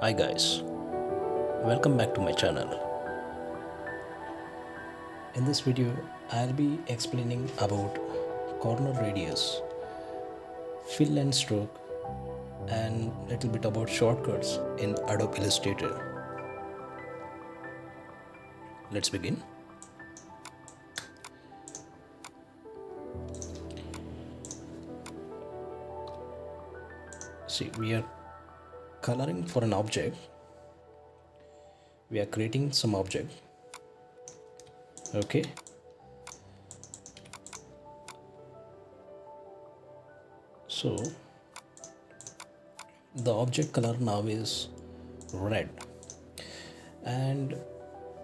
Hi guys, welcome back to my channel. In this video, I'll be explaining about corner radius, fill and stroke, and little bit about shortcuts in Adobe Illustrator. Let's begin. See, we are coloring for an object. We are creating some object. Okay. So the object color now is red, and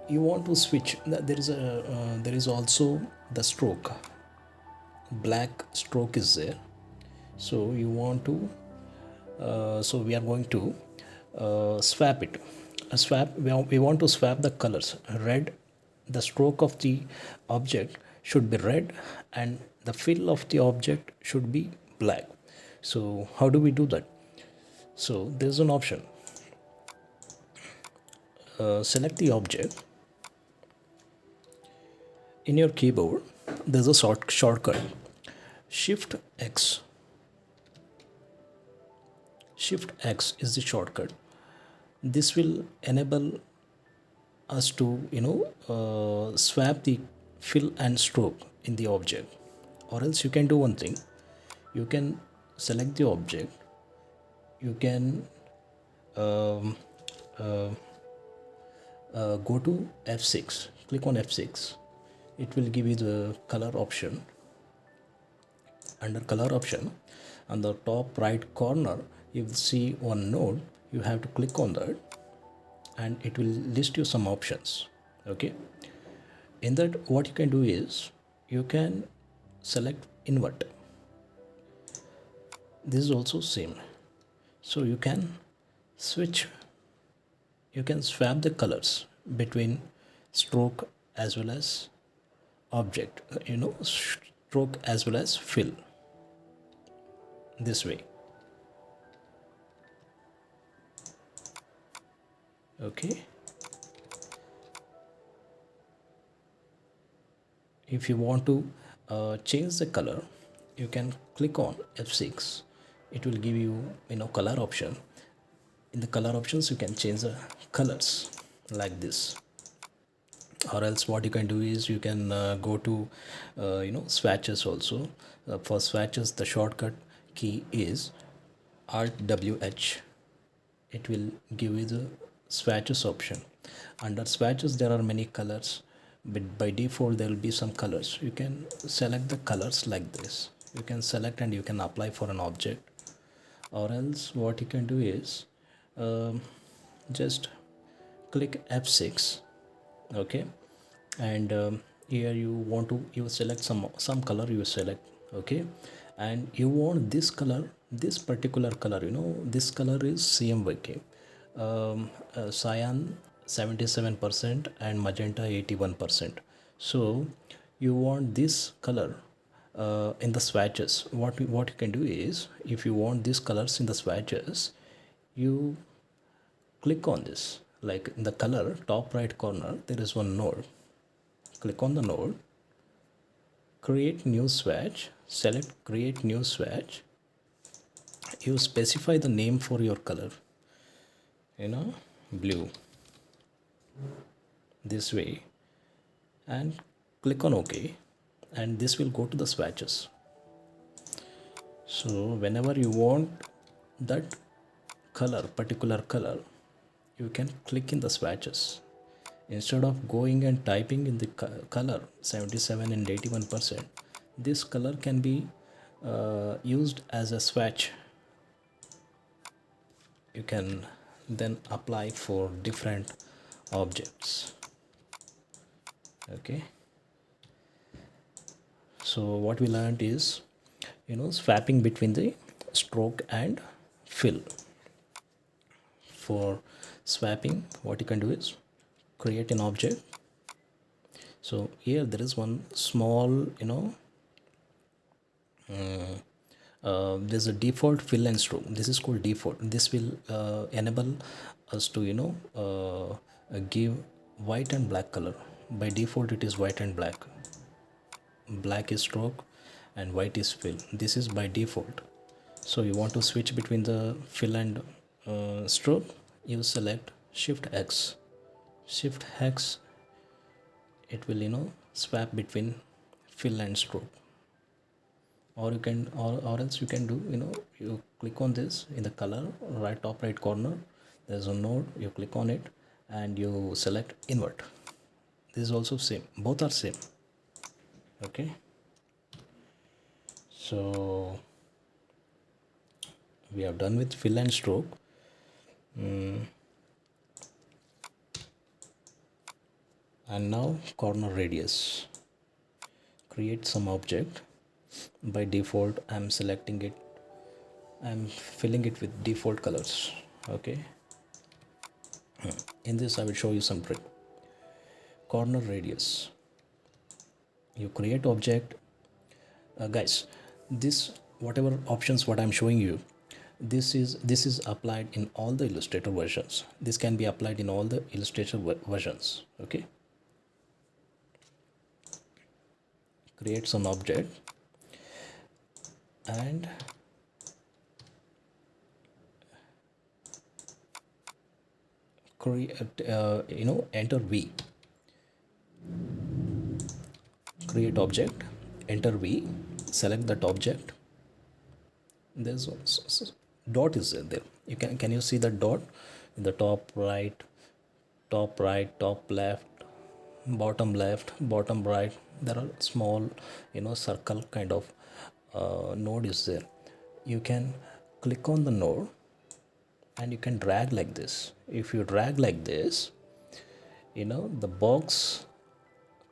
you want to switch. There is also the stroke. Black stroke is there. So you want to so we are going to swap it. We want to swap the colors. Red, the stroke of the object should be red, and the fill of the object should be black. So how do we do that? So there's an option. Select the object. In your keyboard, there's a shortcut. Shift X. Shift X is the shortcut. This will enable us to swap the fill and stroke in the object. Or else you can do one thing. You can select the object. You can go to F6. Click on F6. It will give you the color option. Under color option, on the top right corner, you will see one node. You have to click on that, and it will list you some options. Okay. In that, what you can do is you can select invert. This is also same. So you can switch. You can swap the colors between stroke as well as object. Stroke as well as fill. This way. Okay. If you want to change the color, you can click on F6. It will give you color option. In the color options, you can change the colors like this. Or else what you can do is you can go to swatches also. For swatches, the shortcut key is Alt WH. It will give you the swatches option. Under swatches, there are many colors, but by default there will be some colors. You can select the colors like this. You can select and you can apply for an object. Or else what you can do is just click F6. Okay. And here you select some color, you select. Okay. And you want this color, this particular color, this color is CMYK. Cyan 77% and magenta 81%. So you want this color in the swatches. What you can do is, if you want these colors in the swatches, you click on this. Like in the color top right corner, there is one node. Click on the node, create new swatch, select create new swatch. You specify the name for your color, blue, this way, and click on OK, and this will go to the swatches. So whenever you want that color, particular color, you can click in the swatches. Instead of going and typing in the color 77 and 81%, this color can be used as a swatch. You can then apply for different objects. Okay. So what we learned is, swapping between the stroke and fill. For swapping, what you can do is create an object. So here there is one small there's a default fill and stroke. This is called default. This will enable us to give white and black color. By default it is white and black. Black is stroke and white is fill. This is by default. So you want to switch between the fill and stroke, you select shift X. Shift X, it will swap between fill and stroke. Or you can or else you can do you click on this in the color right top right corner, there's a node, you click on it and you select invert. This is also same, both are same. Okay, so we have done with fill and stroke. And now corner radius, create some object. By default I'm selecting it, I'm filling it with default colors. Okay, in this I will show you some trick. Corner radius, you create object. Guys, this whatever options what I'm showing you, this is applied in all the Illustrator versions. This can be applied in all the Illustrator versions. Okay, create some object and create enter V, create object, enter V, select that object. There's dot is there. You can you see the dot in the top right, top left, bottom right. There are small circle kind of node is there. You can click on the node and you can drag like this. If you drag like this, the box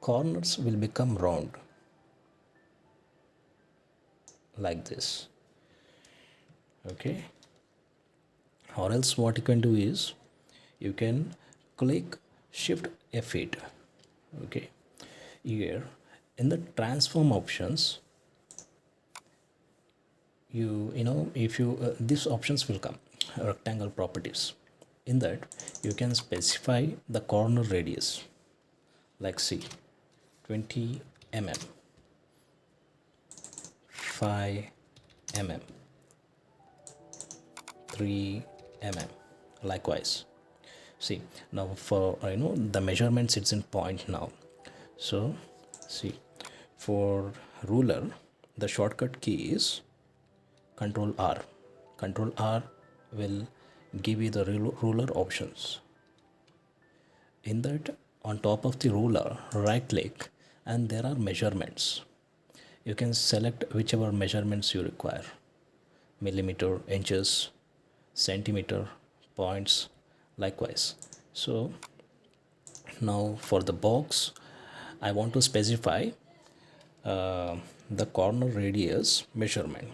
corners will become round like this. Okay, or else what you can do is you can click shift F8. Okay, here in the transform options, if you these options will come, rectangle properties. In that you can specify the corner radius, like see 20 mm, 5 mm, 3 mm, likewise. See, now for the measurements it's in point now. So see, for ruler the shortcut key is Control R. Control R will give you the ruler options. In that, on top of the ruler, right click and there are measurements. You can select whichever measurements you require: millimeter, inches, centimeter, points, likewise. So now for the box, I want to specify the corner radius measurement.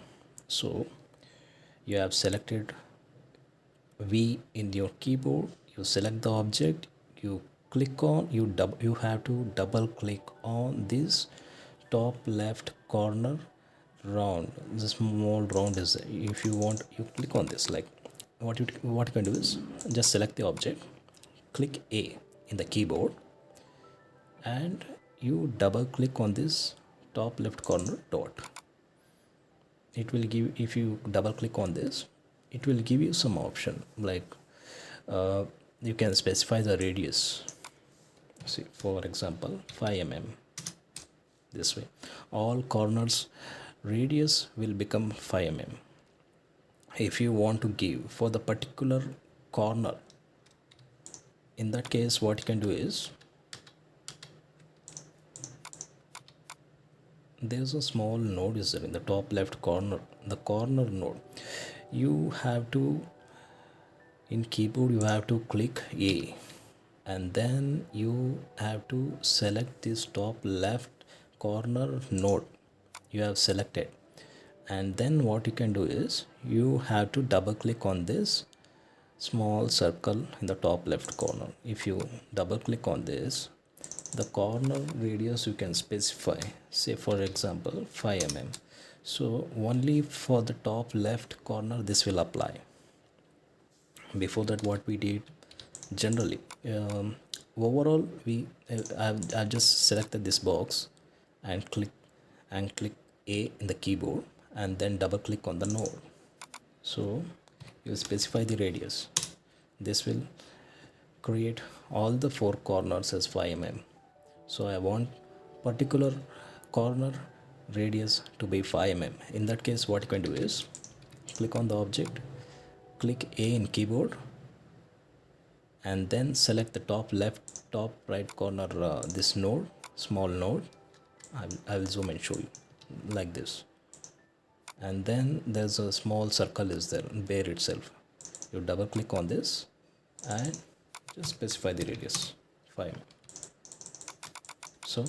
So you have selected V in your keyboard, you select the object, you click on, you have to double click on this top left corner round. The small round is there. If you want, you click on this. Like what you can do is just select the object, click A in the keyboard and you double click on this top left corner dot. It will give, if you double click on this, it will give you some option like you can specify the radius. See, for example 5 mm. This way all corners radius will become 5 mm. If you want to give for the particular corner, in that case what you can do is there's a small node is there in the top left corner, the corner node. You have to, in keyboard you have to click A and then you have to select this top left corner node you have selected, and then what you can do is you have to double click on this small circle in the top left corner. If you double click on this, the corner radius you can specify, say for example 5 mm. So only for the top left corner this will apply. Before that, what we did generally, overall I've just selected this box and click A in the keyboard, and then double click on the node. So you specify the radius. This will create all the four corners as 5 mm. So I want particular corner radius to be 5 mm. In that case, what you can do is click on the object, click A in keyboard, and then select the top left, top right corner, this node, small node. I will zoom and show you like this. And then there's a small circle is there, bare itself. You double click on this and just specify the radius 5. So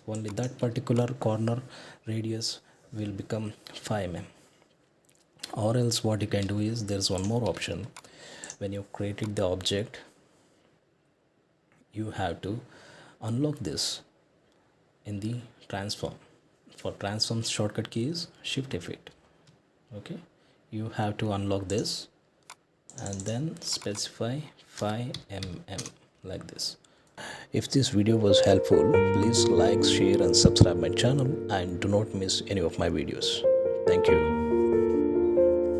only that particular corner radius will become 5 mm. Or else what you can do is, there's one more option. When you created the object, you have to unlock this in the transform. For transform, shortcut key is shift F8. Okay, you have to unlock this and then specify 5 mm like this. If this video was helpful, please like, share and subscribe my channel, and do not miss any of my videos. Thank you.